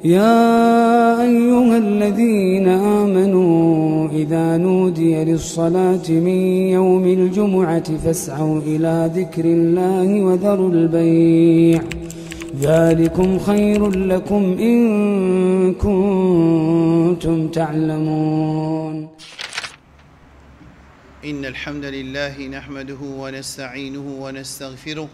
يا أيها الذين آمنوا إذا نودي للصلاة من يوم الجمعة فاسعوا إلى ذكر الله وذروا البيع ذلكم خير لكم إن كنتم تعلمون. إن الحمد لله نحمده ونستعينه ونستغفره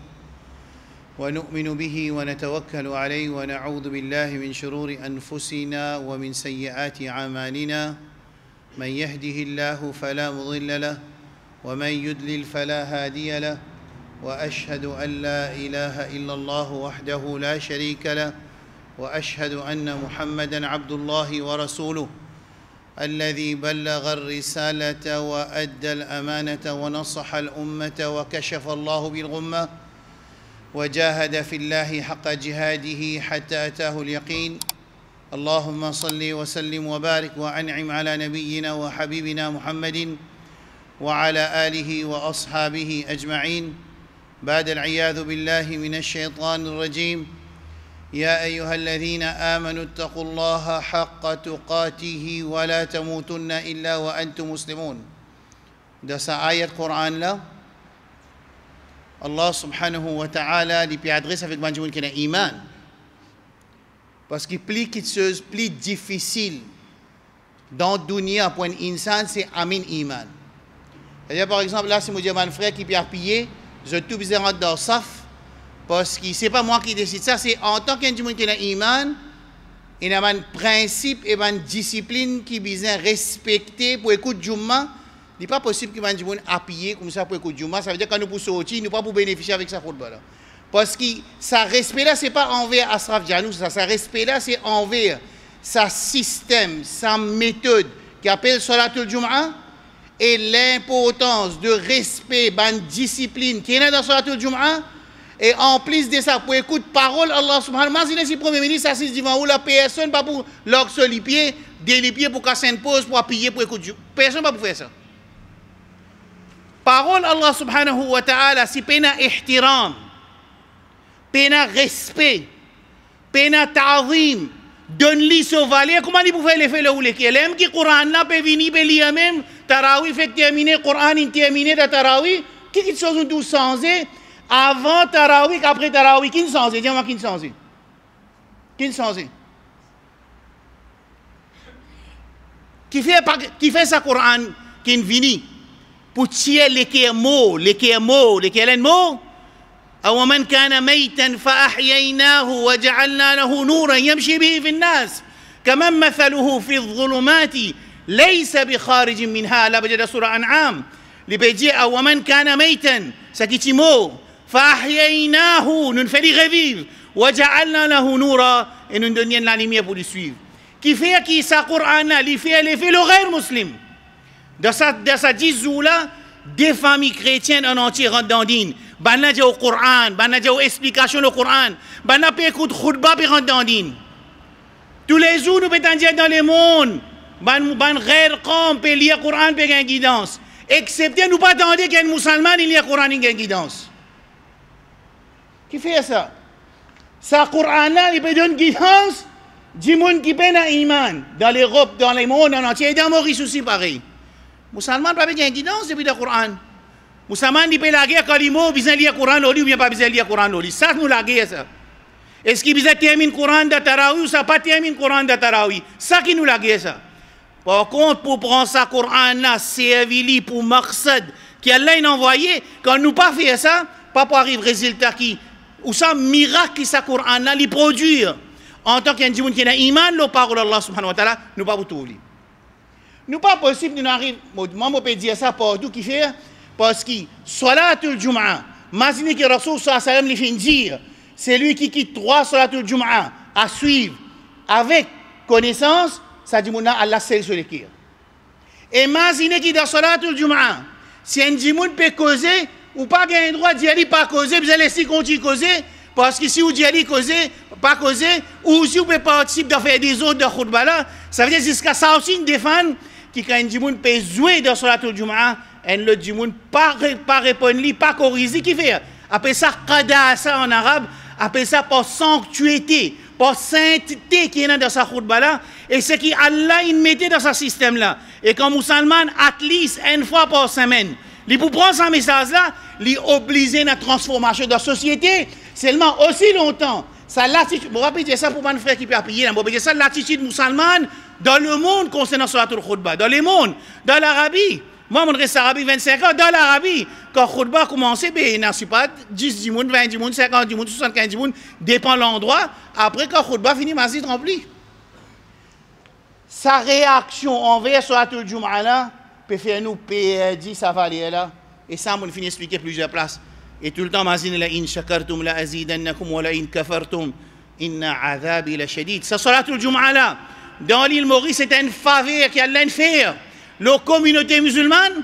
ونؤمن به ونتوكل عليه ونعوذ بالله من شرور أنفسنا ومن سيئات أعمالنا من يهده الله فلا مضل له ومن يضلل فلا هادي له وأشهد أن لا إله إلا الله وحده لا شريك له وأشهد أن محمدًا عبد الله ورسوله الذي بلغ الرسالة وأدى الأمانة ونصح الأمة وكشف الله بالغمة وجاهد في الله حق جهاده حتى أتاه اليقين. اللهم صل وسلم وبارك وأنعم على نبينا وحبيبنا محمد وعلى آله وأصحابه أجمعين. بعد العياذ بالله من الشيطان الرجيم. يا أيها الذين آمنوا اتقوا الله حق تقاته ولا تموتن إلا وأنتم مسلمون. Dans آية القرآن là, Allah subhanahu wa ta'ala lui adresse avec banjou qui a iman. Parce que plus quelque chose plus difficile dans le dunya pour un insan, c'est amin iman. C'est-à-dire par exemple là, si moi dis mon frère qui a pillé, je tout besoin rentrer dans le saf parce que c'est pas moi qui décide ça, c'est en tant qu'un qui a iman, il y a un principe et une discipline qui besoin respecter pour écouter Jumma. Il n'est pas possible que les gens appuyer comme ça pour écouter Jumma. Ça veut dire que quand nous pouvons sortir, nous ne pouvons pas bénéficier avec sa khutbah là. Parce que ça respect là, ce n'est pas envers Asraf Janou, ça respect là, c'est envers sa système, sa méthode qui appelle Salatul Jum'a et l'importance de respect, de discipline qui est dans Salatul Jum'a. Et en plus de ça, pour écouter parole Allah subhanahu wa ta'ala, si le Premier ministre s'assise devant vous, la personne pas pour l'oxo les pieds, des pieds pour casser une pause, pour appuyer, pour écouter. Personne pas pour faire ça. Parole Allah subhanahu wa ta'ala, si pena ihtiram, pena respect, pena ta'zim, donne-lui ce valeur, comment il peut faire l'effet là où les qui aiment qui Coran n'a pas venir, peut lire même, Tarawi fait terminer, Coran in terminer de Tarawi, qui chose nous tous changer, avant Tarawi, qu'après Tarawi, qui ne change, dis-moi qui ne change. Qui ne change. Qui fait ça Coran, qui ne vini. Pour tirer les mots, أَوَمَنْ كَانَ مَيْتًا فَأَحْيَيْنَاهُ وَجَعَلْنَا لَهُ نُورًا يَمْشِي بِهِ فِي النَّاسِ كَمَنْ مَثَلُهُ فِي الظُّلُمَاتِ لَيْسَ بِخَارِجٍ مِنْهَا. Là, بجد سورة أنعام. Les bédiers, أَوَمَنْ كَانَ مَيْتًا, ça qui est mot, فَأَحْيَيْنَاهُ, nous fait les revivre, وَجَعَلْنَا لَهُ نُورًا, et nous donnions la lumière pour le suivre. Qui fait qui ça Coran là, il fait l'horaire musulman. Dans sa 10 jours là, des familles chrétiennes en entier rentrent dans le din. Banna dit au Coran, banna dit aux explications du Coran, banna peut écouter khutbah puis rentre dans le din. Tous les jours nous pouvons dire dans le monde, ban rare comme peut lire le Coran puis gagner guidance. Excepté nous pas attendre qu'un musulman il lit le Coran il gagne guidance. Qui fait ça? Ça Coran là il peut donner guidance. Du monde qui peine à iman dans l'Europe, dans le monde en entier et dans Maurice aussi pareil. Musulman pas besoin de guidance depuis le Coran. Musulman dit pas la guerre quand il mot besoin lire le Coran ou bien pas besoin lire le Coran ou ça nous la guerre ça. Est-ce qu'il besoin terminer le Coran de Tarawi ou ça pas terminer le Coran de Tarawi? Ça qui nous la guerre ça. Par contre pour prendre ça Coran là servir pour maqsad qui Allah il envoyé quand nous pas faire ça pas pour arriver résultat qui ou ça miracle qui ça Coran là il produire en tant qu'un monde qui a iman la parole Allah subhanahu wa ta'ala nous pas pour tout oublier. Nous pas possible nous arrive moi peut dire ça partout qui fait parce que salatul jum'a imagine que Rasul sallallahu alayhi wa sallam lui fait dire c'est lui qui quitte 3 salatul jum'a à suivre avec connaissance ça dit mon Allah seul sur le cœur. Imaginez que dans salatul jum'a si un monde peut causer ou pas gain droit d'y aller pas causer vous allez laisser continuer causer parce que si vous y allez causer pas causer ou si vous pouvez participer à faire des autres de khutbah là ça veut dire jusqu'à ça aussi une défense qui quand du monde peut jouer dans Salatul Jum'a et le du monde pas répondre pas corriger qui fait appelle ça qada ça en arabe appelle ça par sanctuité par sainteté qui est dans sa khutba là, et ce qui Allah il mettait dans ce système là. Et quand musulman, at least une fois par semaine, il pour prendre ce message là, il obligé la transformation de la société, seulement aussi longtemps. Ça l'attitude, je vais répéter ça pour mon frère qui peut appuyer, je vais répéter ça, l'attitude musulmane dans le monde concernant Salatul Khutbah, dans le monde, dans l'Arabie. Moi, je reste Arabie 25 ans, dans l'Arabie, quand Khutbah a commencé, il n'y a pas 10 personnes, 20 personnes, 50 personnes, 75 personnes, dépend de l'endroit. Après, quand Khutbah finit, masjid rempli. Sa réaction envers Salatul Jum'ah peut faire nous perdre sa valeur là. Et ça, on finit expliquer plusieurs places. Et tout le temps, masjid la in shakartum la azidannakum wa la in kafartum inna azabi la shadid. Ça, Salatul Jum'ah là, dans l'île Maurice, c'est une faveur qui a l'un faire. La communauté musulmane,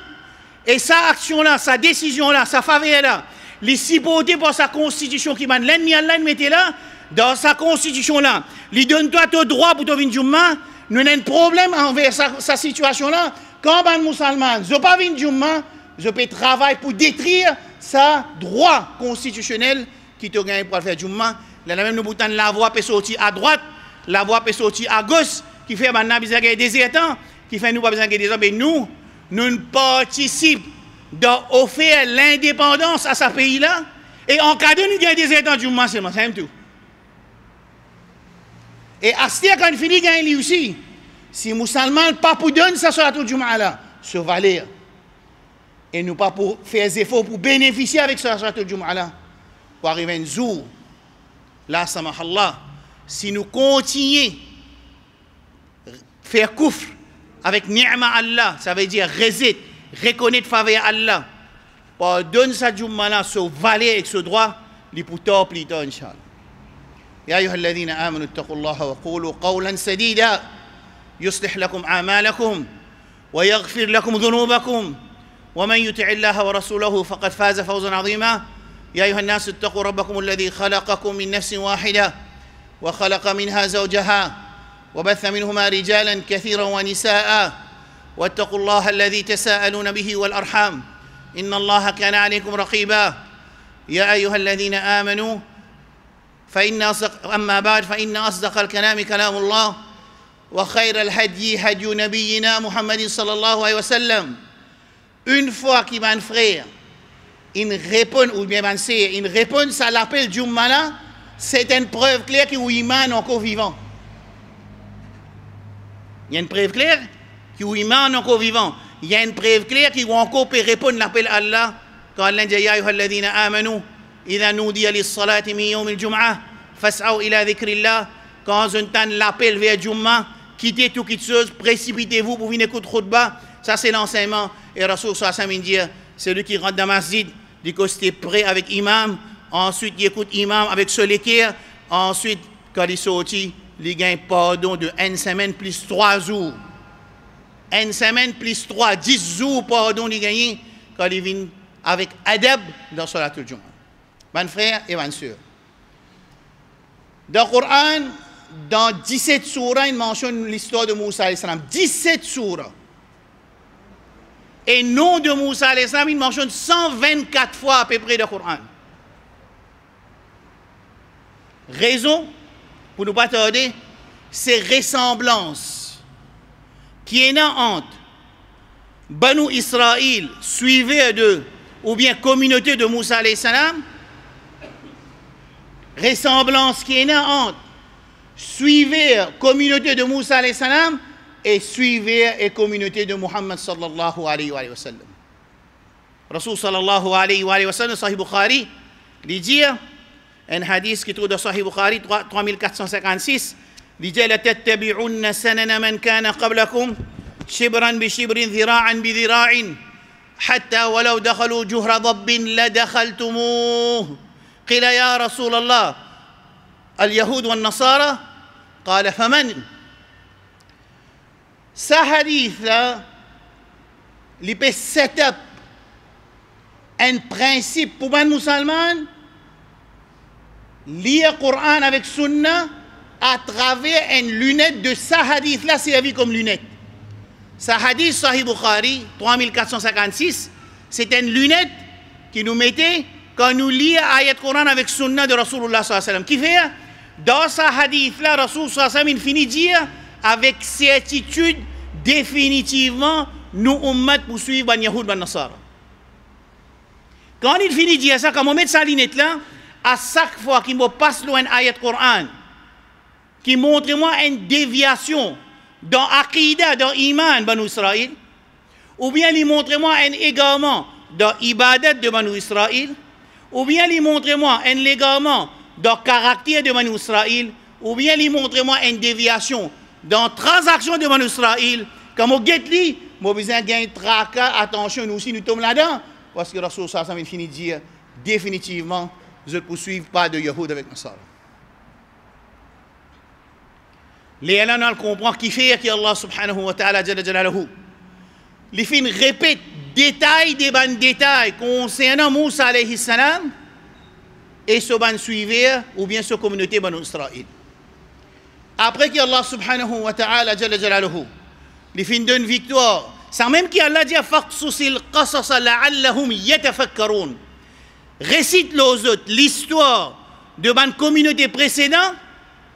et sa action-là, sa décision-là, sa faveur-là, les supportés par sa constitution qui m'a l'ennemi Allah mettait là, dans sa constitution-là, lui donne-toi ton droit pour te venir Jumma, nous avons un problème envers sa situation-là. Quand un musulman, je ne peux pas venir Jumma, je peux travailler pour détruire sa droit constitutionnel qui te gagne pour faire Jumma. Là, même nous boutons la voie peut sortir à droite, la voie peut sortir à gauche, qui fait maintenant des désirants, qui fait nous pas besoin de des hommes, mais nous participons d'offrir l'indépendance à ce pays-là, et en cas de nous gagner des états du monde seulement, c'est tout. Et à ce quand il finit gagner lui aussi, si musulman pas pour donner ça sur la tour du là, se valer, et nous pas pour faire des efforts pour bénéficier avec ça sur la tour du là, pour arriver un jour, là, samahallah, si nous continuons faire kufr avec ni'ma Allah, ça veut dire reconnaître faveur Allah, pour donner sa jumma ce valet avec ce droit, li pour tort plutôt, Inch'Allah. يا أيها الذين آمنوا اتقوا الله وقولوا قولا سديدا يصلح لكم أعمالكم ويغفر لكم ذنوبكم ومن يطع الله ورسوله فقد فاز فوزا عظيما يا أيها الناس اتقوا ربكم الذي خلقكم من نفس واحدة وخلق منها زوجها وبث منهما رجالا كثيرا ونساء واتقوا الله الذي تساءلون به والأرحام إن الله كان عليكم رقيبا يا أيها الذين آمنوا أما بعد فإن أصدق الكلام كلام الله وخير الهدي هدي نبينا محمد صلى الله عليه وسلم. Une fois qu'il va un frère, il répond, ou bien un sœur, il répond à l'appel du Jumma, c'est une preuve claire qu'il est encore vivant. Il y a une preuve claire qu'il est encore vivant. Il y a une preuve claire qu'il encore peut répondre à l'appel Allah quand Allah dit Ya ayyuhalladhina amanu إذا نودي للصلاة من يوم الجمعة فاسعوا إلى ذكر الله. Quand on entend l'appel vers Jumma, quittez tout quelque chose, précipitez-vous pour venir écouter khutbah. Ça c'est l'enseignement. Et Rasul sallallahu alayhi wa sallam dit, celui qui rentre dans le masjid, dit que c'était prêt avec imam, ensuite il écoute imam avec ce l'équerre, ensuite quand il sortit, il gagne pardon de une semaine plus 3 jours. Une semaine plus 3, 10 jours pardon il gagne quand il vient avec adab dans Salatul Jum'ah. Mes frères et mes sœurs. Dans le Coran, dans 17 surahs, il mentionne l'histoire de Moussa alayhi salam. 17 surahs. Et le nom de Moussa alayhi salam, il mentionne 124 fois à peu près dans le Coran. Raison, pour ne pas tarder, c'est ressemblance qui est entre Banu Israël, suivez d'eux, ou bien communauté de Moussa alayhi salam, ressemblance qui est là entre suivez communauté de Moussa alayhi salam et suivez et communauté de Muhammad sallallahu alayhi wa sallam. Rasul sallallahu alayhi wa sallam, Sahih Bukhari, il dit, un hadith qui trouve dans Sahih Bukhari 3456, il dit la tattabi'unna sanana man kana qablakum shibran bi shibrin dhira'an bi dhira'in hatta walau dakhalu juhra dhabbin la dakhaltumuh. قيل يا رسول الله اليهود والنصارى قال فمن ce hadith là il peut set up un principe pour un musulman lire le Coran avec Sunna à travers une lunette de ce hadith là servi comme lunette. Ce hadith Sahih Bukhari 3456 c'est une lunette qui nous mettait quand nous lisons ayat Coran avec Sunna de Rasulullah sallallahu alayhi wa sallam, qui fait dans sa hadith là, Rasul sallallahu alayhi wa sallam finit dire avec certitude, définitivement, nous ummat pour suivre ban Yahoud, ban Nasara. Quand il finit de dire ça, quand on met sa lunette là, à chaque fois qu'il me passe loin une ayat Coran, qui montre moi une déviation dans Aqidah, dans Iman, Banu Israël, ou bien il montre moi un égarement dans Ibadat de Banu Israël, ou bien il montre moi un égarement dans caractère de Banu Israël, ou bien il montre moi une déviation dans transaction de Banu Israël, quand on get li, moi besoin gagner tracas, attention, nous aussi nous tombons là-dedans, parce que Rasul sallallahu alayhi wa sallam finit de dire définitivement, je ne poursuis pas de Yahoud avec Nasara. Les élèves comprennent qui fait que Allah subhanahu wa ta'ala jalla jalaluhu. Les fins répètent détail des ban détails concernant Moussa alayhi salam et ce ban suiveur ou bien ce communauté Banu Israël. Après que Allah subhanahu wa ta'ala jalla jalaluhu les fins d'une victoire, sans même qu'Allah dit faqsusil qasas la'allahum yatafakkarun. Récite l'histoire de ban communauté précédente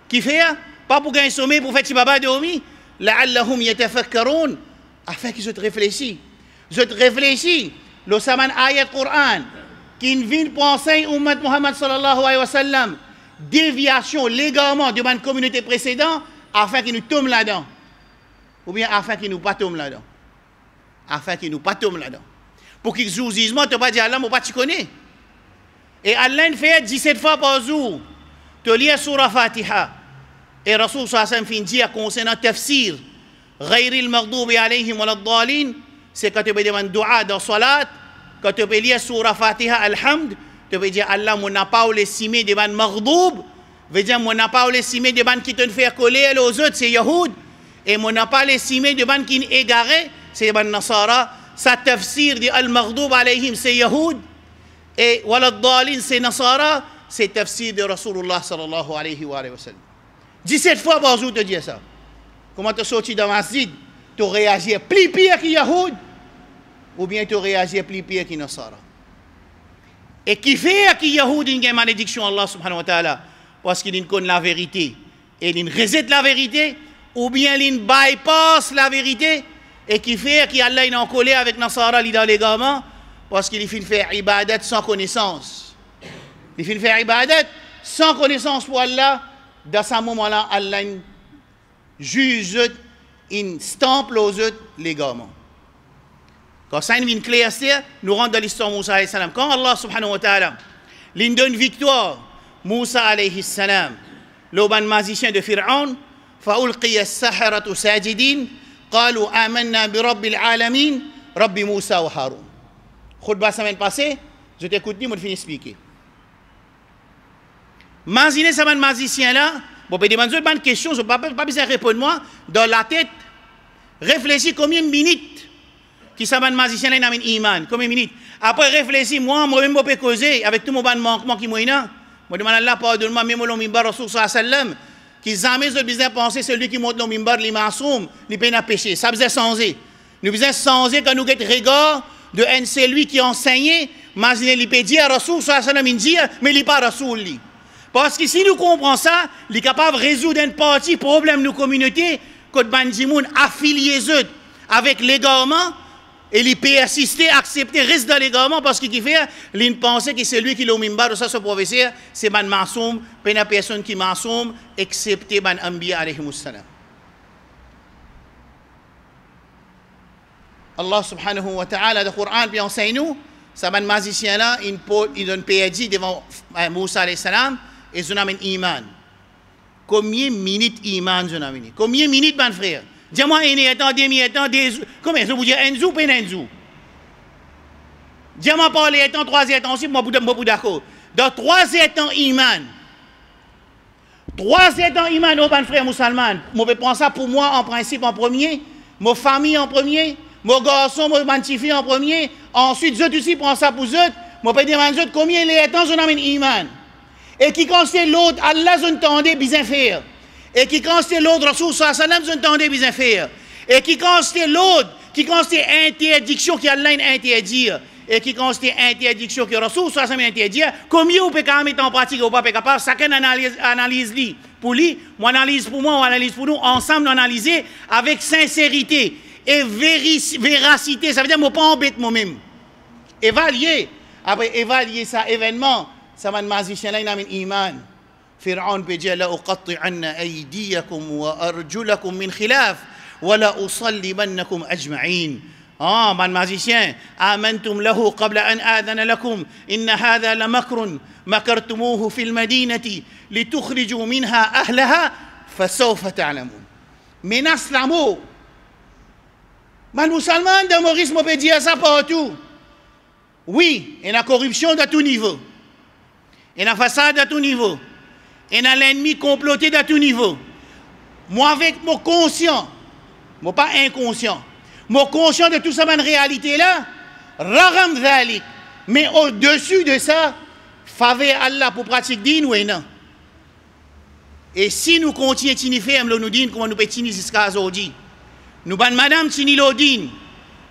qui fait pas pour gagner sommet pour faire Tibaba de Omi, la'allahum yatafakkarun, afin qu'ils se réfléchissent. Je te réfléchis, le saman ayat Coran, qui vient pour enseigner Ummat Muhammad sallallahu alayhi wa sallam, déviation légalement de ban communauté précédente, afin qu'ils nous tombent là-dedans. Ou bien afin qu'ils nous pas tombent là-dedans. Afin qu'ils nous pas tombent là-dedans. Pour qu'ils jouent jugement, tu ne pas dire Allah, moi pas tu connais. Et Allah fait 17 fois par jour, tu lis surah Fatiha. Et Rasul sallallahu alayhi wa sallam fin dire concernant tafsir, ghayril maghdubi alayhim waladdalin, c'est quand tu peux demander dua dans salat, quand tu peux lire surah Fatiha, alhamd, tu peux dire Allah, mon n'a pas l'estimé des ban maghdoub, veut dire mon n'a pas l'estimé des ban qui te fait coller aux autres, c'est Yahoud, et mon n'a pas l'estimé des ban qui égaré, c'est ban Nasara, sa tafsir de al-maghdoub alayhim, c'est Yahoud, et waladdalin, c'est Nasara, c'est tafsir de Rasulullah sallallahu alayhi wa sallam. 17 fois par jour, te dire ça. Comment tu sortis dans la masjid, tu réagis plus pire que Yahoud, ou bien tu réagis plus pire que Nasara. Et qui fait que Yahoud a une malédiction Allah subhanahu wa ta'ala, parce qu'il connaît la vérité, et il rejette la vérité, ou bien il bypass la vérité, et qui fait qu'Allah est en colère avec Nasara dans les gamins, parce qu'il fait faire ibadat sans connaissance. Il fait faire ibadat sans connaissance pour Allah. Dans ce moment-là, Allah juge, il stampe aux autres légalement. Quand ça devient clair, nous rentrons dans l'histoire de Moussa alayhi salam. Quand Allah subhanahu wa ta'ala lui donne victoire, Moussa alayhi salam, le ban magicien de Fir'aun, فَأُلْقِيَ السَّحَرَةُ سَاجِدِينَ قَالُوا آمَنَّا بِرَبِّ الْعَالَمِينَ رَبِّ مُوسَى وَهَارُونَ. Khutba la semaine passée, je t'écoute, je vais expliquer. Imaginez ce magicien-là, bon, je vais demander une question, je n'ai pas besoin de répondre moi, dans la tête, réfléchis combien de minutes qui ce magicien-là a un iman, combien de minutes. Après réfléchis, moi-même, je peux causer avec tout mon manquement qui m'a là. Je demande à Allah, pardonne-moi, même le mimbar Rasul sallallahu alayhi wa sallam, qui jamais je besoin penser celui qui monte le mimbar, il masoum, il peut pas pécher. Ça besoin changer. Nous besoin changer quand nous avons regard de celui qui enseignait, imaginez, il peut dire Rasul sallallahu alayhi wa sallam, mais il n'est pas Rasul. Parce que si nous comprenons ça, il est capable de résoudre une partie problème de nos communautés, que Banjimoun affilié avec l'égarement, et il peut assister, accepter, reste dans l'égarement, parce qu'il fait, il pense que c'est lui qui est au mimbar, de ça, ce professeur, c'est Ban Masoum, pas une personne qui Masoum, excepté Ban Ambiya alayhi salam. Allah subhanahu wa ta'ala, le Coran, puis enseigne-nous, ça Ban magicien-là, il donne pédi devant Moussa alayhi salam, et je n'amène iman. Combien de minutes iman je n'amène? Combien de minutes, mon frère? Dis-moi un temps, demi-temps, combien? Je vous dis un jour, pas un jour. Dis-moi parler un temps, 3 temps aussi, moi, je suis d'accord. Dans 3 temps iman. 3 temps iman, oh, mon frère musulman. Je vais prendre ça pour moi en principe en premier, ma famille en premier, mon garçon, mon petit fille en premier. Ensuite, je aussi prends ça pour eux. Je vais demander combien de temps je n'amène iman. Et qui quand c'est l'autre, Allah je n'entendais bien faire. Et qui quand c'est l'autre, Rasul sallallahu alayhi wa sallam je n'entendais bien faire. Et qui quand c'est l'autre, qui quand c'est interdiction qui Allah interdit. et qui constate interdiction que Rasoul soit interdit, combien on peut mettre en pratique ou pas capable, chacun analyse lui. Pour lui, mon analyse pour moi, on analyse pour nous, ensemble analyser avec sincérité et véracité. Ça veut dire que je ne pas embêter moi-même. Évaluer. Après évaluer ça événement, ça va magicien là, il a un iman. Pharaon peut dire la uqatti'anna aydiyakum wa arjulakum min khilaf wa la usallibannakum ajma'in. Ah, man magicien, amantum lahu qabla an adhana lakum inna hadha la makrun makartumuhu fil madinati litukhriju minha ahlaha fasawfa ta'lamun. Menace l'amour. Man musulman de Maurice peut dire ça partout. Oui, il y a la corruption de tout niveau. Il y a la façade de tout niveau. Il y a l'ennemi comploté de tout niveau. Moi, avec mon conscient, moi pas inconscient, mon conscient de tout ça, cette réalité-là, ragam dhalik. Mais au-dessus de ça, faveur Allah pour pratiquer din ou non. Et si nous continuons à faire, nous disons comment nous pouvons tenir jusqu'à aujourd'hui. Nous ban madame tini l'odin,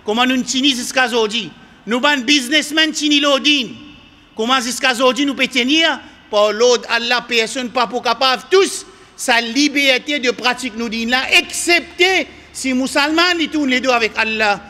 comment nous tenir jusqu'à aujourd'hui. Nous ban businessmen tini l'odin, comment jusqu'à aujourd'hui nous pouvons tenir par l'ordre Allah, personne pas pour capable tous sa liberté de pratique nous dit là, excepté si musulmans ils tournent les deux avec Allah.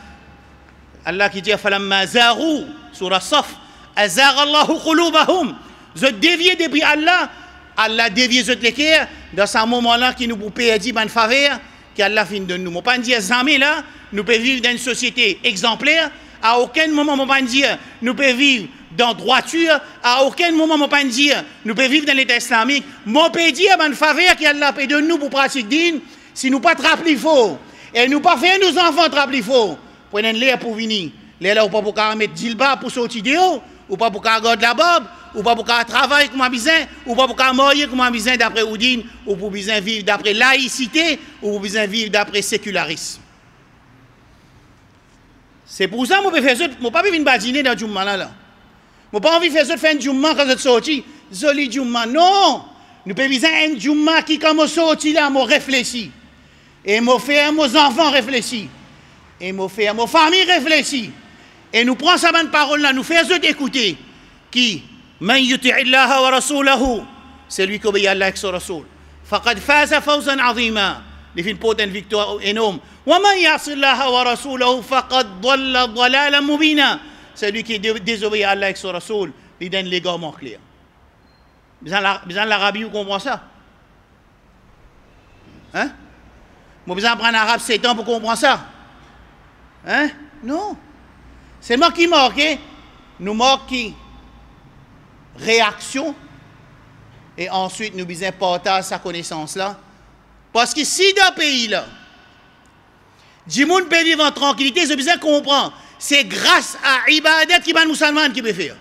Allah qui dit falamma zaru surah Saf azagha Allahu qulubahum. Je dévié depuis Allah, Allah dévié je les cœurs dans ce moment-là qui nous pour perdre ban faveur qu'Allah fin de nous. Mon pas dire jamais là, nous pouvons vivre dans une société exemplaire. À aucun moment, mon pas dire, nous pouvons vivre dans droiture. À aucun moment, mon pas dire, nous pouvons vivre dans l'État islamique. Mon peut dire, ban faveur qu'Allah paie de nous pour pratiquer din, si nous pas trapper faux. Et nous pas faire nos enfants trapper faux. Prenez l'air pour venir. L'air là, ou pas pour mettre djilba pour sortir dehors, ou pas pour garder la barbe, ou pas pour travailler comme un bizin, ou pas pour mourir comme un bizin d'après Oudine, ou pour bizin vivre d'après laïcité, ou pour bizin vivre d'après sécularisme. C'est pour ça que je ne peux pas venir badiner dans le Jumma là. Je n'ai pas envie de faire un Jumma quand je suis sorti. Joli Jumma. Non! Nous pouvons viser un Jumma qui, quand je suis sorti là, je réfléchis. Et je fais à mes enfants réfléchir. Et je fais à ma famille réfléchir. Et nous prenons cette parole là, nous faisons écouter. Qui? Man yuti'illaha wa rasulahu. C'est lui qui obéit à Allah et son Rasoul. Faqad faza fawzan azima. Il fait une victoire énorme. وَمَنْ يَعْصِ اللَّهَ وَرَسُولَهُ فَقَدْ ضَلَّ ضَلَالًا مُبِينًا. C'est lui qui désobéit à Allah et son Rasoul. Il donne l'égarement clair. Besoin l'Arabie, vous comprenez ça? Hein? Moi, besoin d'apprendre l'arabe 7 ans pour comprendre ça? Hein? Non. C'est moi qui marque. Nous marquons réaction. Et ensuite, nous besoin partager sa connaissance là. Parce que si dans le pays là, du monde peut vivre en tranquillité, c'est besoin de comprendre. C'est grâce à Ibadat qui va nous musulmans qui peut faire.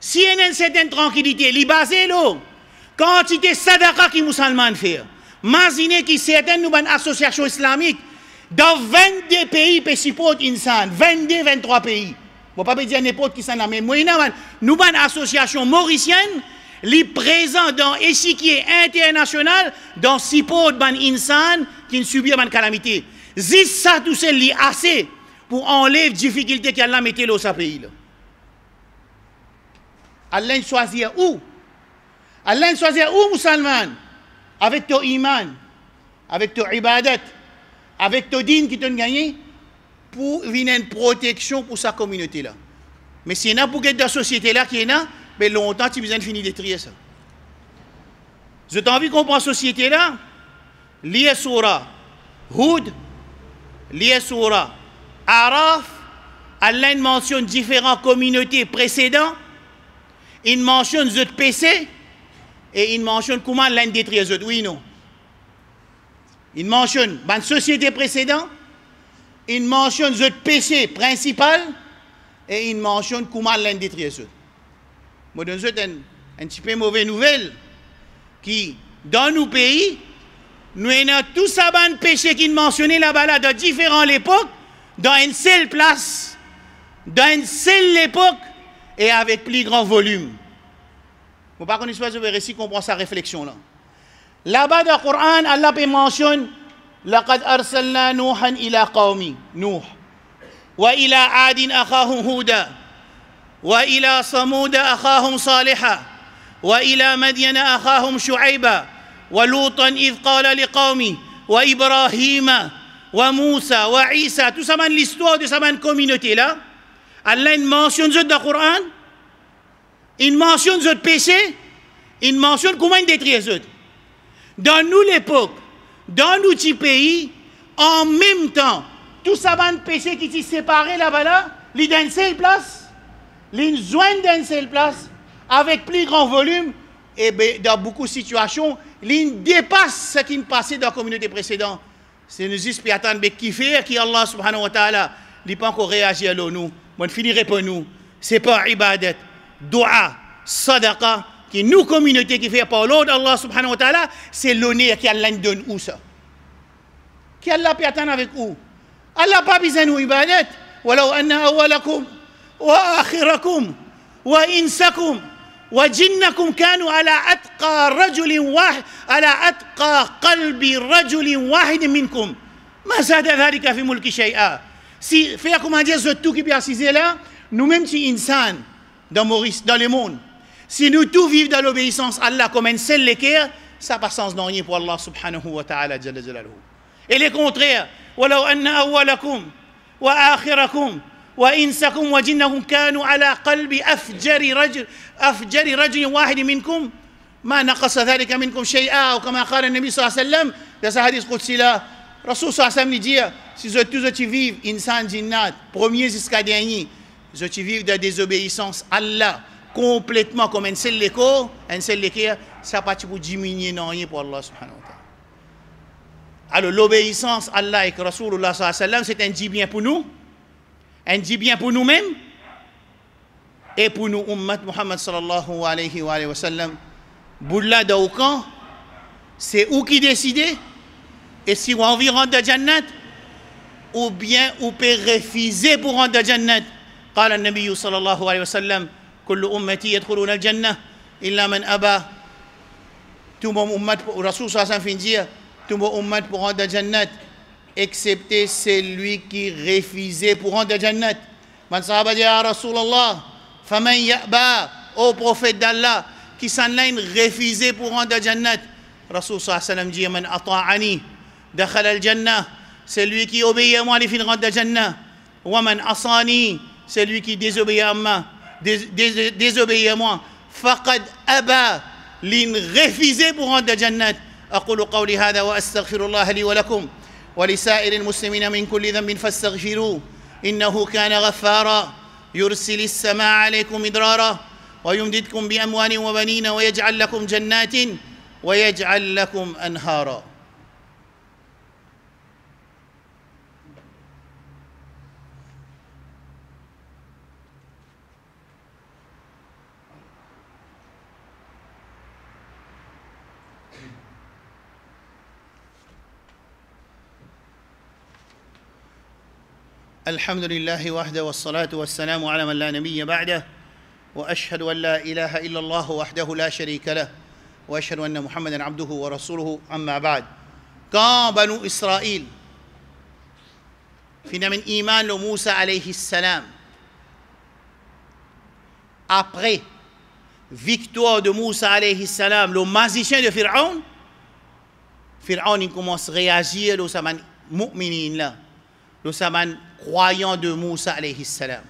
Si il y a une certaine tranquillité, il est basé là. Quantité sadaqa qui musulmans fait. Imaginez que certaines nous associations islamiques dans 22 pays peut supporter insan, 22, 23 pays. On ne peut pas dire n'importe qui sont là, mais nous avons une association mauricienne. Les présents dans l'échiquier international, dans support ban insan qui ne subit ban calamité. Si ça tout seul est assez pour enlever les difficultés qu'Allah mette dans ce pays là. Allah choisit où? Allah choisit où musulman? Avec ton iman, avec ton ibadat, avec ton din qui t'ont gagné pour venir une protection pour sa communauté là. Mais s'il y a pour la société là qui est là, mais longtemps, tu as besoin de finir de trier ça. Je t'ai envie de comprendre la société là. Lié Surah Hud, lié Surah Araf, Allah mentionne différentes communautés précédentes. Il mentionne les PC et il mentionne comment Allah détruit les autres. Oui, non. Il mentionne la société précédente, il mentionne les PC principal et il mentionne comment Allah détruit les autres. Je donne un petit peu mauvaise nouvelle qui, dans nos pays, nous avons tout ça de péché qui est mentionné là-bas là, dans différentes époques, dans une seule place, dans une seule époque et avec plus grand volume. Je ne sais pas si vous réussi à comprendre sa réflexion là. Là-bas dans le Coran, Allah mentionne لَقَدْ أَرْسَلْنَا نُوحًا إِلَىٰ قَوْمِ Nuh. وإلى عاد أخاهم هودا وإلى ثمود أخاهم صالحا وإلى مدين أخاهم شعيبا ولوطا إذ قال لقومه وإبراهيم وموسى وعيسى. Tout ça, l'histoire de cette communauté-là, Allah mentionne dans le Coran, il mentionne le péché, il mentionne comment il détruit les autres. Dans nous l'époque, dans nos petits pays, en même temps, tout ça, péché qui s'est séparé là-bas, là, il dans une seule place, il joint dans une seule place, avec plus grand volume, et dans beaucoup de situations, il dépasse ce qui passait dans la communauté précédente. C'est nous juste pour attendre qui fait, qui Allah subhanahu wa ta'ala, il n'a pas encore réagi à nous. On finirait pour nous. Ce n'est pas ibadat, dua, sadaqa, qui nous, communauté qui fait par l'autre, Allah subhanahu wa ta'ala, c'est l'honneur qu'Allah nous donne où ça? Qu'Allah peut attendre avec où? Allah n'a pas besoin de nous ibadat. ولو أن أولكم وآخركم وإنسكم وجنكم كانوا على أتقى رجل واحد على أتقى قلب رجل واحد منكم ما زاد ذلك في ملك شيئا. Si faire comment dire ce tout qui est assisé là, nous-mêmes si insan dans Maurice, dans le monde, si nous tous vivons dans l'obéissance à Allah comme un seul l'équerre, ça n'a pas sens dans rien pour Allah subhanahu wa ta'ala jalla jalaluhu. Et le contraire, ولو أن أولكم وآخركم وإنسكم وجنكم كانوا على قلب أفجر رجل واحد منكم ما نقص ذلك منكم شيئا. وكما قال النبي صلى الله عليه وسلم dans ce hadith qudsi là, Rasul sallallahu alayhi wa sallam dit si tous qui vivent insan jinnat premier jusqu'à dernier, ceux qui vivent de désobéissance à Allah complètement comme un seul écho, ça pas pour diminuer non rien pour Allah subhanahu wa ta'ala. Alors l'obéissance à Allah et que Rasulullah sallallahu alayhi wa sallam, c'est un dit bien pour nous, un dit bien pour nous-mêmes et pour nous ummat Muhammad sallallahu alayhi wa sallam. Boula d'aucan, c'est où qui décide et si on a envie de rentrer dans Jannat ou bien on peut refuser pour rentrer dans Jannat. قال النبي صلى الله عليه وسلم كل أمتي يدخلون الجنة إلا من أبى. Tout mon ummat, Rasul sallallahu alayhi wa sallam dire tout mon ummat pour rentrer dans Jannat excepté celui qui refusait pour rentrer dans Jannat. Man sahaba dit ya Rasulallah faman ya'ba, ô prophète d'Allah qui s'en a refusé pour rentrer dans Jannat. Rasul sallallahu alayhi wa sallam dit man ata'ani dakhala al-jannah, celui qui obéit à moi il finira dans Jannah. Wa man asani, celui qui désobéit à moi faqad aba, l'in refusé pour rentrer dans Jannat. أقول قولي هذا وأستغفر الله لي ولكم ولسائر المسلمين من كل ذنب فاستغفروه إنه كان غفارا يرسل السماء عليكم مدرارا ويمددكم بأموال وبنين ويجعل لكم جنات ويجعل لكم أنهارا. الحمد لله وحده والصلاة والسلام على من لا نبي بعده وأشهد أن لا إله إلا الله وحده لا شريك له وأشهد أن محمدا عبده ورسوله أما بعد. Quand Banu Israël finalement iman le Moussa alayhi salam après victoire de Moussa alayhi salam le magicien de Pharaon il commence à réagir le saman mu'minin là le saman croyant de Moussa alayhi salam.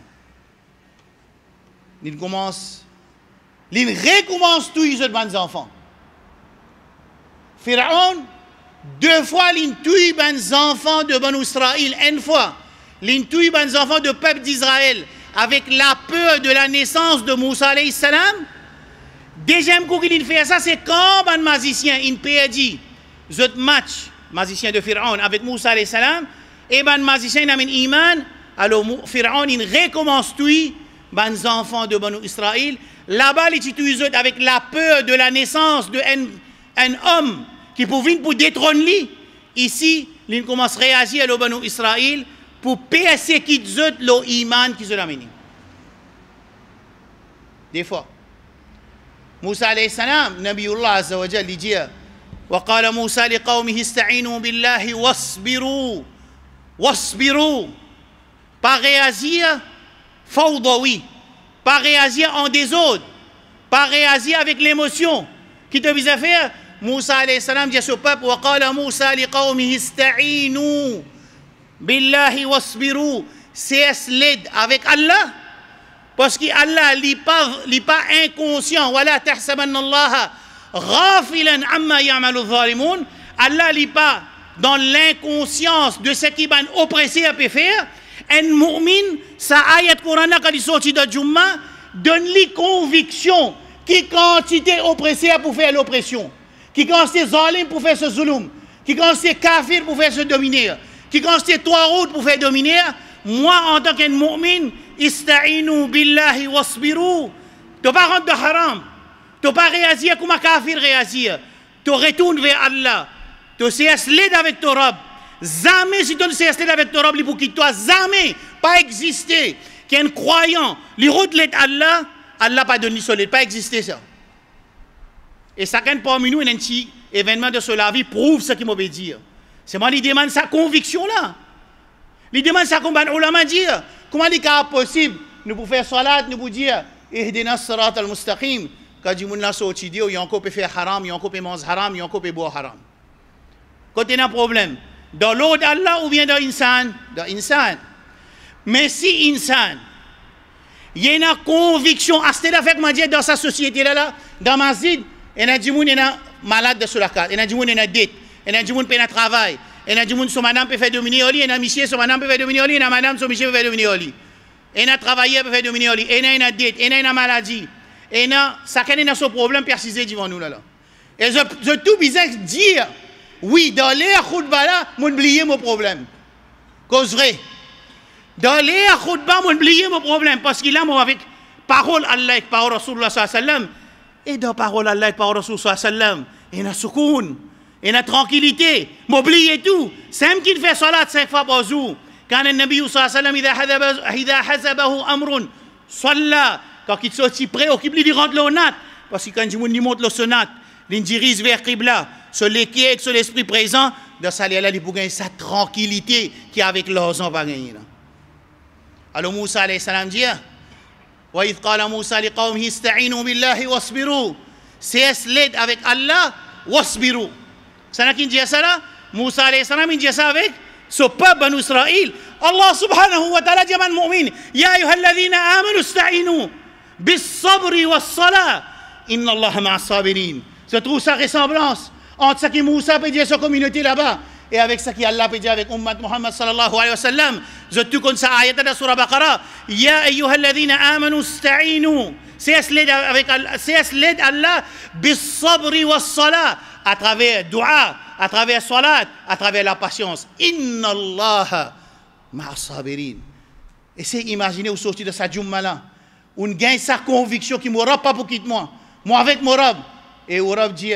Il recommence tous les autres enfants. Pharaon, deux fois, il tue les enfants de Banu Israël. Une fois, il tue les enfants de peuple d'Israël avec la peur de la naissance de Moussa alayhi salam. Deuxième coup qu'il fait ça, c'est quand un magicien, il perdit ce match, magicien de Pharaon avec Moussa alayhi salam. Et ben magicien n'a mis iman, alors Pharaon il recommence tout, les enfants de Banu Israël. Là-bas, ils tuent avec la peur de la naissance d'un homme qui pouvait pour détrôner lui. Ici, ils commencent à réagir à le Banu Israël pour persécuter le iman qu'ils ont amené. Des fois, Moussa alayhi salam, Nabiullah azza wa jalla, dit وقال موسى لقومه استعينوا بالله واصبروا واصبروا pas réagir fawdawi, pas réagir en désordre, pas réagir avec l'émotion. Qui te vise à faire? Moussa alayhi salam dit à ce peuple, wa qala Moussa li qawmihi ista'inu billahi wasbiru, c'est l'aide avec Allah, parce qu'Allah n'est pas inconscient. Wala tahsabanna Allah ghafilan amma ya'malu adh-dhalimun. Allah n'est pas dans l'inconscience de ce qui va oppresser à faire. Un mu'min, sa ayat Coran quand il sortit de Jumma, donne-lui conviction qui quantité oppressé pour faire l'oppression, qui quantité zalim pour faire ce zulum, qui quantité kafir pour faire ce dominer, qui quantité tarout pour faire dominer. Moi, en tant qu'un mu'min, ista'inu billahi wasbiru. Tu pas rentrer de haram, tu pas réagir comme un kafir réagir, tu retournes vers Allah, tu sais l'aide avec ton Rabb. Jamais si tu ne sais l'aide avec ton Rabb, pour qu'il toi, jamais pas exister qu'un croyant, les routes l'aide Allah, Allah pas donné solide, pas exister ça. Et chacun parmi nous, un petit événement de la vie prouve ce qu'il m'a dit. C'est moi qui demande sa conviction là. Il demande ça comme les ulama dire. Comment il est possible nous pouvons faire salat, nous pouvons dire ihdina as-sirat al-mustaqim. Quand il y a sorti Dieu, il y a encore faire haram, il y a encore manger haram, il y a encore boire haram. Quand il y a un problème, dans l'eau d'Allah ou bien dans l'insan? Dans l'insan. Mais si l'insan, il y a une conviction, à ce fait que dans sa société là, dans ma zid, il y a des gens qui sont malades sur la carte, il y a des gens qui ont des dettes, il y a des gens qui ont travail, il y a des gens qui madame peut faire dominer au lit, il y a monsieur son madame peut faire dominer au lit, il y a madame son monsieur peut faire dominer au lit. Il y a travailleur peut faire dominer au lit, il y a une dette, il y a une maladie, et chacun a son problème précisé devant nous là. Et je tout bizarre dire, oui, dans l'air khutba là, je oublié mon problème. Cause vrai. Dans l'air khutba, je oublié mon problème, parce qu'il a moi avec parole Allah et parole Rasulullah sallallahu alayhi wa sallam. Et dans parole Allah et parole Rasulullah sallallahu alayhi wa sallam, il y a soukoun, il y a tranquillité, m'oublier tout. C'est même qu'il fait salat 5 fois par jour. Quand le Nabi sallallahu alayhi wa sallam, idha hazabahu amrun, salla, quand il sortit préoccupé, il rentre le nat. Parce que quand il monte le sonat, il dirige vers Qibla, sur l'équipe, sur l'esprit présent, dans sa là, il peut gagner sa tranquillité qui est avec leurs enfants. Alors Moussa alayhi salam dit, wa idh qala Moussa li qawmihi ista'inu billahi wasbiru. C'est l'aide avec Allah, wasbiru. C'est là qu'il dit ça là. Moussa alayhi salam il dit ça avec ce peuple Banu Israël. Allah subhanahu wa ta'ala dit à mu'min, ya ayyuhalladhina amanu ista'inu bis-sabri was-salah. Inna Allah ma'as sabirin. Je trouve sa ressemblance entre ce que Moussa peut dire à sa communauté là-bas et avec ce qu'Allah peut dire avec Ummat Muhammad sallallahu alayhi wa sallam. Je tout comme ça ayat de la surah Baqarah. Ya ayyuhalladhina amanu ista'inu. C'est l'aide Allah bis-sabri was-salah, à travers dua, à travers salat, à travers la patience. Inna Allah ma'as sabirin. Essayez d'imaginer au sortir de sa Jumma là, on gagne sa conviction qui ne m'aura pas pour quitter moi. Moi avec mon Rabb. Et au Rabb dit,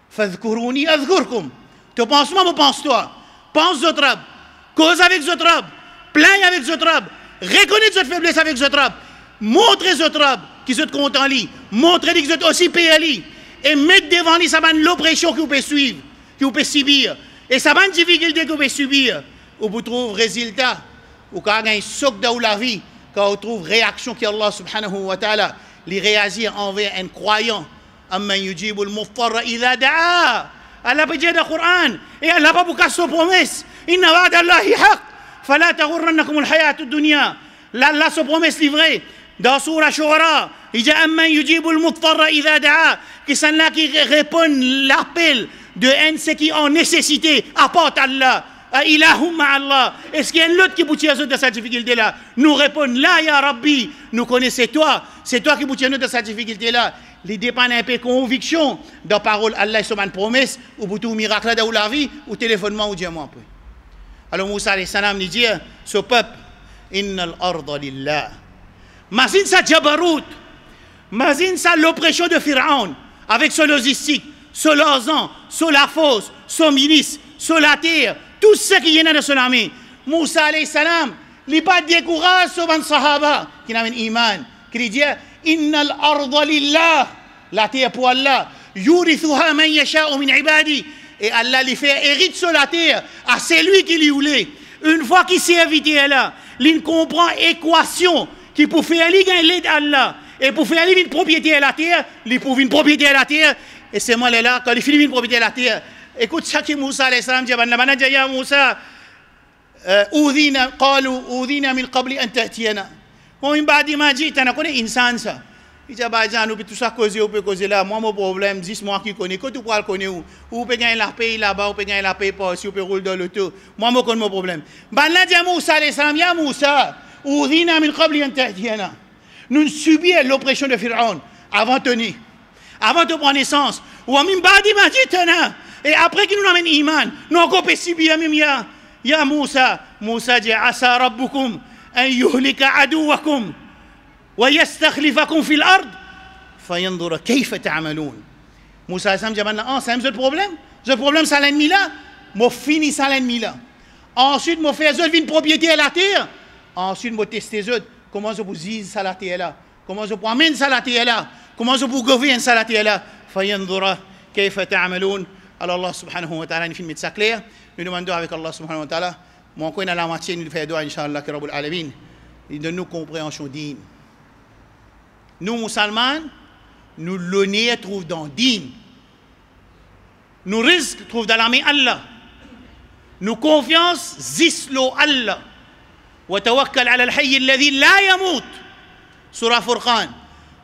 fadhkuruni adhkurkum. Tu penses moi, je pense toi. Pense votre Rabb. Cause avec votre Rabb. Plains avec votre Rabb. Reconnais votre faiblesse avec votre Rabb. Montrez votre Rabb qui se compte en lui. Montrez que vous êtes aussi payé à lui. Et mettez devant lui, ça va l'oppression que vous pouvez suivre, que vous pouvez subir. Et ça va une difficulté que vous pouvez subir. Où vous trouvez résultat. Ou quand vous avez un choc dans la vie, quand vous trouvez réaction qui Allah subhanahu wa ta'ala, les réagir envers un croyant. Amman yujibul muftarra idha da'a. Allah peut dire dans le Coran, et Allah pas pour casser sa promesse. Inna wa'da Allahi haq, fala taghurrannakum al-hayat ad-dunya. Allah sa promesse livrée dans Surah Shura. Il dit Amman yujibul muftarra idha da'a. Qui sont là qui répondent l'appel de un ce qui est en nécessité, apporte Allah. Ilahum Allah. Est-ce qu'il y a un autre qui vous tient de cette difficulté-là? Nous répondons là, ya Rabbi. Nous connaissons toi. C'est toi qui vous tiens de cette difficulté-là. Les dépend un peu conviction dans parole Allah et son promesse, ou pour tout miracle dans la vie, ou téléphonement, ou diamant. Alors Moussa alayhi salam dit, ce peuple, innal arda lillah. Imagine ça jabarout. Imagine ça l'oppression de Pharaon, avec son logistique, son l'argent, son la fosse, son ministre, son la terre, tout ce qui est dans son armée. Moussa alayhi salam, il n'a pas découragé sur les sahaba qui n'ont pas iman, qui dit, innal arda lillah, la terre pour Allah, yurithuha man yasha'u min ibadi, et Allah lui fait hériter sur la terre à celui qui lui voulait. Une fois qu'il servi là, il comprend l'équation qui pour faire l'aide à Allah et pour faire une propriété à la terre, il pour une propriété à la terre. Et c'est moi là, quand il finit une propriété à la terre, écoute ça que Moussa alayhi salam dit, ya Moussa, قالوا أوذينا من قبل أن تأتينا ومن بعد ما جئتنا connais insan ça. Il dit bah Jean nous tout ça causer ou peut causer là moi mon problème 10 mois qui connais que tu pourras le connaître ou peut gagner la paye là-bas ou peut gagner la paye pas si ou peut rouler dans l'auto moi mon connais mon problème ben là dit Moussa alayhi salam ya Moussa أوذينا من قبل أن تأتينا nous subissons l'oppression de Pharaon avant de prendre naissance ou min ba'di ma jitana et après qu'il nous amène iman nous encore peut subir même يا موسى موسى dit عسى ربكم أن يهلك عدوكم ويستخلفكم في الأرض فينظر كيف تعملون موسى ça me dit maintenant c'est un problème c'est l'ennemi là moi fini ça l'ennemi là ensuite moi fais eux une propriété à la terre ensuite moi tester eux comment je vous dis ça la terre là comment je vous amène ça la terre là comment je vous gouverner ça la terre là فينظر كيف تعملون alors Allah subhanahu wa ta'ala nous filme ça clair nous demandons avec Allah subhanahu wa ta'ala mon coin à la moitié nous fait doigt inchallah que Rabbul Alamin il donne nous compréhension digne nous musulmans nous l'honneur trouve dans digne nous risque trouve dans la main Allah nous confiance zislo Allah wa tawakkal ala al-hayy alladhi la yamut surah Furqan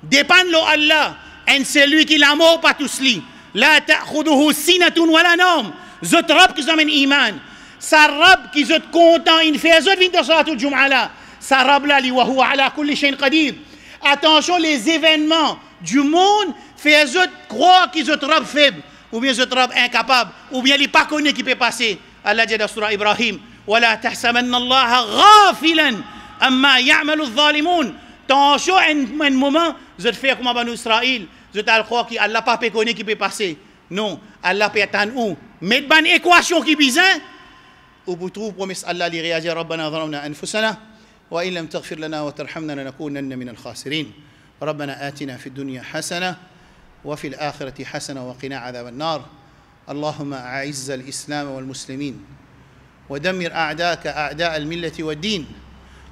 dépend lo Allah et c'est lui qui la mort pas tous li la ta'khuduhu sinatun wala nawm zot rab qui amène iman sa rab qui zot content il fait zot vient de salatul jum'a là sa rab là li wa huwa ala kulli shay'in qadir attention les événements du monde fait zot croire qu'ils zot rab faible ou bien zot rab incapable ou bien il pas connaît qui peut passer Allah dit dans surah Ibrahim wala tahsabanna Allah ghafilan amma ya'malu adh-dhalimun attention un moment zot faire comme Banu Israël je t'ai croire qu'Allah pas peut connaître qui peut passer. Non, Allah peut attendre où? Mais une équation qui bizarre. Ou vous trouvez promesse Allah li réagir ربنا ظلمنا أنفسنا وإن لم تغفر لنا وترحمنا لنكونن من الخاسرين. ربنا آتنا في الدنيا حسنة وفي الآخرة حسنة وقنا عذاب النار. اللهم أعز الإسلام والمسلمين ودمر أعداءك أعداء الملة والدين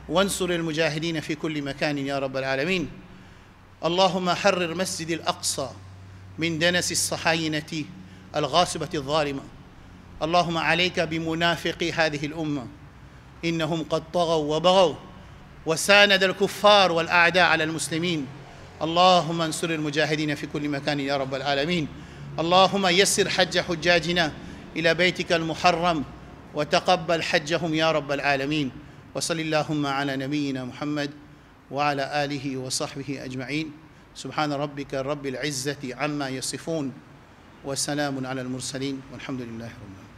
وانصر المجاهدين في كل مكان يا رب العالمين. اللهم حرر مسجد الأقصى من دنس الصهاينة الغاصبة الظالمة. اللهم عليك بمنافقي هذه الأمة إنهم قد طغوا وبغوا وساند الكفار والأعداء على المسلمين. اللهم انصر المجاهدين في كل مكان يا رب العالمين. اللهم يسر حج حجاجنا إلى بيتك المحرم وتقبل حجهم يا رب العالمين. وصل اللهم على نبينا محمد وعلى آله وصحبه أجمعين. سبحان ربك رب العزة عما يصفون وسلام على المرسلين والحمد لله رب العالمين.